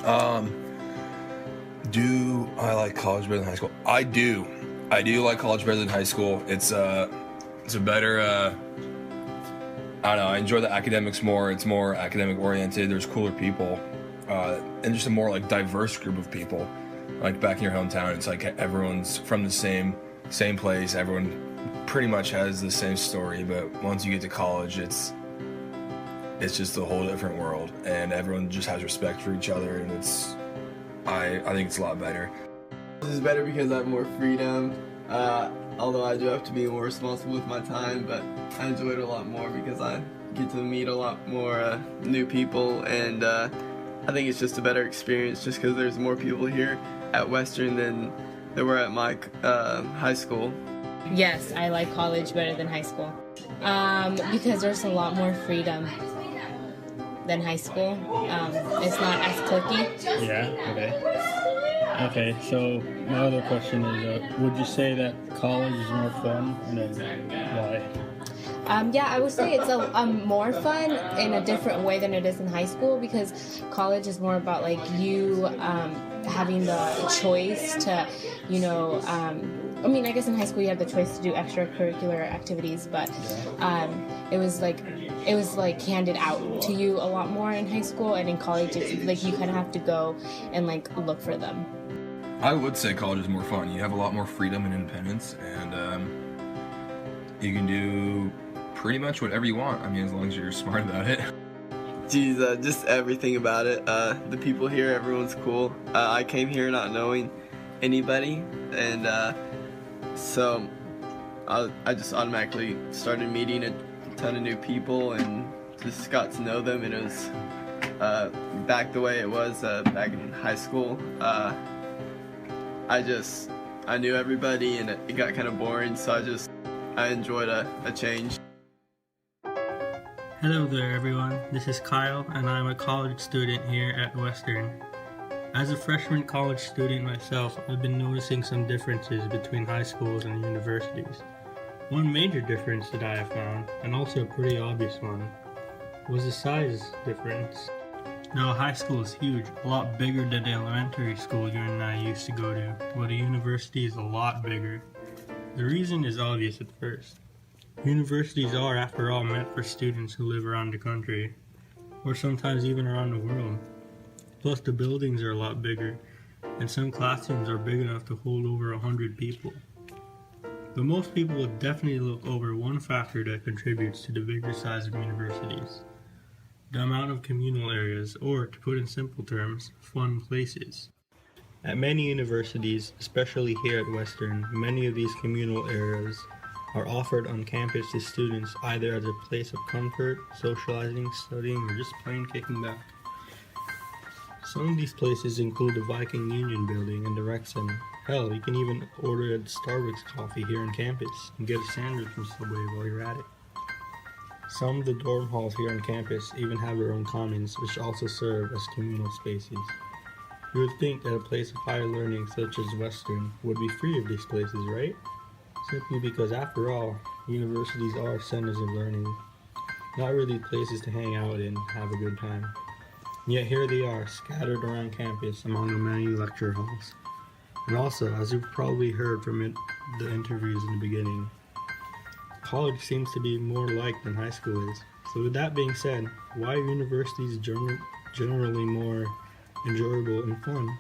Um, do I like college better than high school? I do. I do like college better than high school. It's a better. I don't know. I enjoy the academics more. It's more academic oriented. There's cooler people, and just a more like diverse group of people. Like back in your hometown, it's like everyone's from the same place. Everyone pretty much has the same story. But once you get to college, it's just a whole different world, and everyone just has respect for each other, and I think it's a lot better. This is better because I have more freedom, although I do have to be more responsible with my time, but I enjoy it a lot more because I get to meet a lot more new people, and I think it's just a better experience just because there's more people here at Western than there were at my high school. Yes, I like college better than high school because there's a lot more freedom than high school. It's not as cliquey. Yeah, okay, so my other question is, would you say that college is more fun, and then why? Yeah, I would say it's a more fun in a different way than it is in high school, because college is more about like you having the choice to, I mean, I guess in high school you have the choice to do extracurricular activities, but it was like handed out to you a lot more in high school, and in college it's like you kind of have to go and like look for them. I would say college is more fun. You have a lot more freedom and independence, and you can do pretty much whatever you want. I mean, as long as you're smart about it. Geez, just everything about it. The people here, everyone's cool. I came here not knowing anybody, and so I just automatically started meeting a ton of new people and just got to know them, and it was back the way it was back in high school. I knew everybody, and it got kind of boring, so I enjoyed a change. Hello there everyone, this is Kyle, and I'm a college student here at Western. As a freshman college student myself, I've been noticing some differences between high schools and universities. One major difference that I have found, and also a pretty obvious one, was the size difference. Now, high school is huge, a lot bigger than the elementary school you and I used to go to, but a university is a lot bigger. The reason is obvious at first. Universities are, after all, meant for students who live around the country, or sometimes even around the world. Plus, the buildings are a lot bigger, and some classrooms are big enough to hold over 100 people. But most people would definitely look over one factor that contributes to the bigger size of universities: the amount of communal areas, or, to put in simple terms, fun places. At many universities, especially here at Western, many of these communal areas are offered on campus to students either as a place of comfort, socializing, studying, or just plain kicking back. Some of these places include the Viking Union Building and the Rec Center. Hell, you can even order a Starbucks coffee here on campus and get a sandwich from Subway while you're at it. Some of the dorm halls here on campus even have their own commons, which also serve as communal spaces. You would think that a place of higher learning such as Western would be free of these places, right? Simply because, after all, universities are centers of learning, not really places to hang out and have a good time. And yet here they are, scattered around campus among the many lecture halls. And also, as you've probably heard from the interviews in the beginning, college seems to be more alike than high school is. So with that being said, why are universities generally more enjoyable and fun?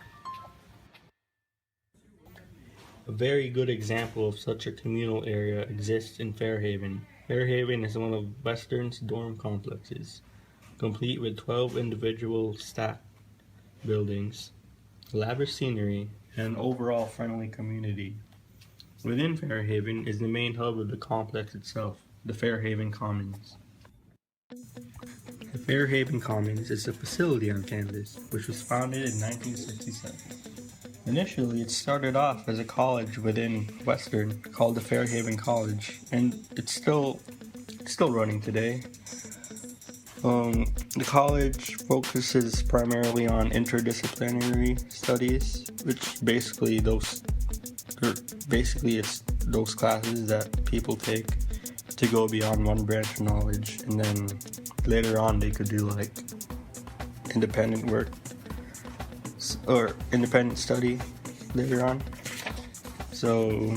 A very good example of such a communal area exists in Fairhaven. Fairhaven is one of Western's dorm complexes, complete with 12 individual stacked buildings, lavish scenery, and an overall friendly community. Within Fairhaven is the main hub of the complex itself, the Fairhaven Commons. The Fairhaven Commons is a facility on campus, which was founded in 1967. Initially, it started off as a college within Western called the Fairhaven College, and it's still running today. The college focuses primarily on interdisciplinary studies, which basically it's those classes that people take to go beyond one branch of knowledge, and then later on they could do like independent work. or independent study later on. So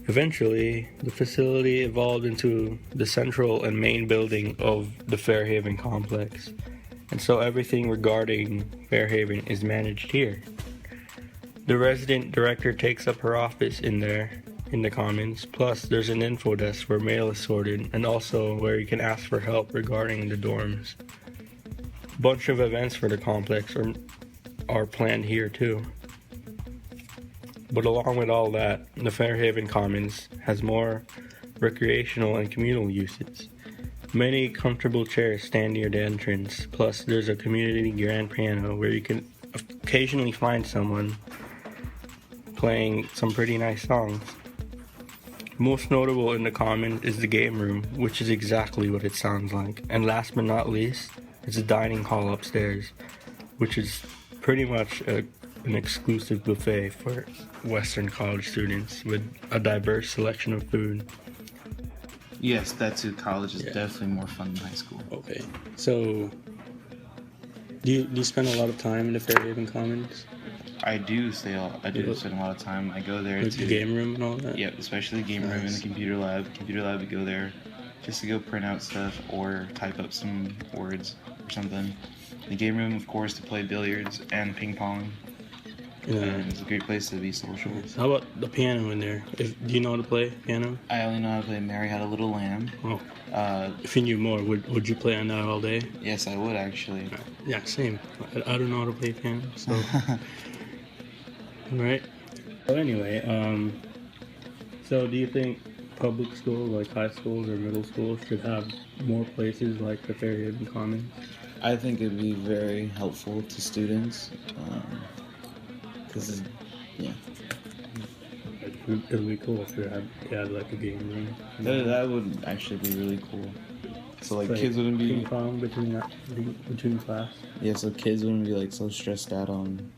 eventually, the facility evolved into the central and main building of the Fairhaven complex. And so everything regarding Fairhaven is managed here. The resident director takes up her office in there, in the commons. Plus, there's an info desk where mail is sorted and also where you can ask for help regarding the dorms. A bunch of events for the complex are planned here too. But along with all that, the Fairhaven Commons has more recreational and communal uses. Many comfortable chairs stand near the entrance, plus there's a community grand piano where you can occasionally find someone playing some pretty nice songs. Most notable in the Commons is the game room, which is exactly what it sounds like. And last but not least, is the dining hall upstairs, which is pretty much an exclusive buffet for Western college students with a diverse selection of food. Yes, that too. College is definitely more fun than high school. Okay, so do you spend a lot of time in the Fairhaven Commons? I do spend a lot of time. I go there Like to the game room and all that? Yeah, especially the game room and the computer lab. Computer lab, we go there just to go print out stuff or type up some words or something. The game room, of course, to play billiards and ping pong. Yeah. And it's a great place to be social. How about the piano in there? Do you know how to play piano? I only know how to play Mary Had a Little Lamb. Oh. If you knew more, would you play on that all day? Yes, I would actually. Yeah, same. I don't know how to play piano, so. Right. So anyway, so do you think public schools, like high schools or middle schools, should have more places like the Fairhaven Commons? I think it'd be very helpful to students. Because, It'd be cool if you had like a game room. that would actually be really cool. So like kids wouldn't ping be pong between class. so kids wouldn't be like so stressed out on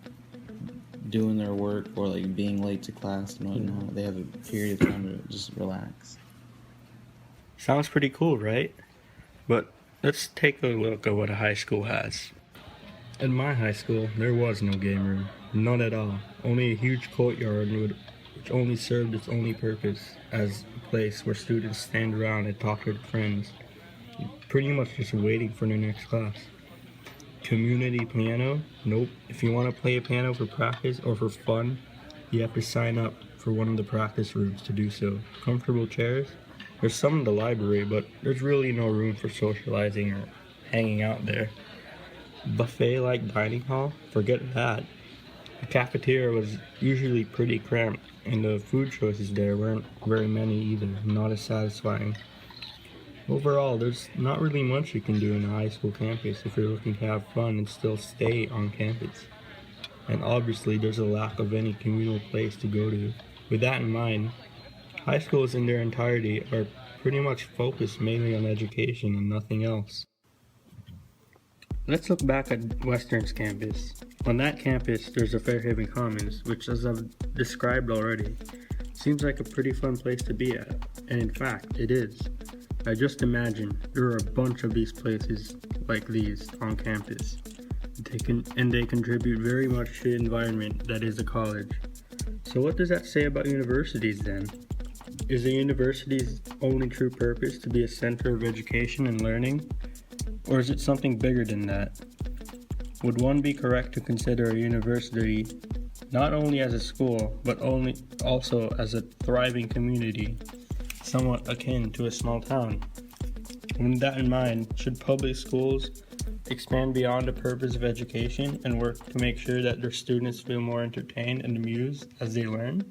doing their work or like being late to class and whatnot. They have a period of time to just relax. Sounds pretty cool, right? But let's take a look at what a high school has. In my high school, there was no game room. None at all. Only a huge courtyard which only served its only purpose as a place where students stand around and talk to their friends. Pretty much just waiting for the next class. Community piano? Nope. If you want to play a piano for practice or for fun, you have to sign up for one of the practice rooms to do so. Comfortable chairs? There's some in the library, but there's really no room for socializing or hanging out there. Buffet-like dining hall? Forget that. The cafeteria was usually pretty cramped, and the food choices there weren't very many either, not as satisfying. Overall, there's not really much you can do in a high school campus if you're looking to have fun and still stay on campus. And obviously, there's a lack of any communal place to go to. With that in mind, high schools in their entirety are pretty much focused mainly on education and nothing else. Let's look back at Western's campus. On that campus, there's a Fairhaven Commons, which, as I've described already, seems like a pretty fun place to be at. And in fact, it is. I just imagine there are a bunch of these places like these on campus. They contribute very much to the environment that is a college. So what does that say about universities then? Is a university's only true purpose to be a center of education and learning? Or is it something bigger than that? Would one be correct to consider a university not only as a school, but also as a thriving community, somewhat akin to a small town? With that in mind, should public schools expand beyond the purpose of education and work to make sure that their students feel more entertained and amused as they learn?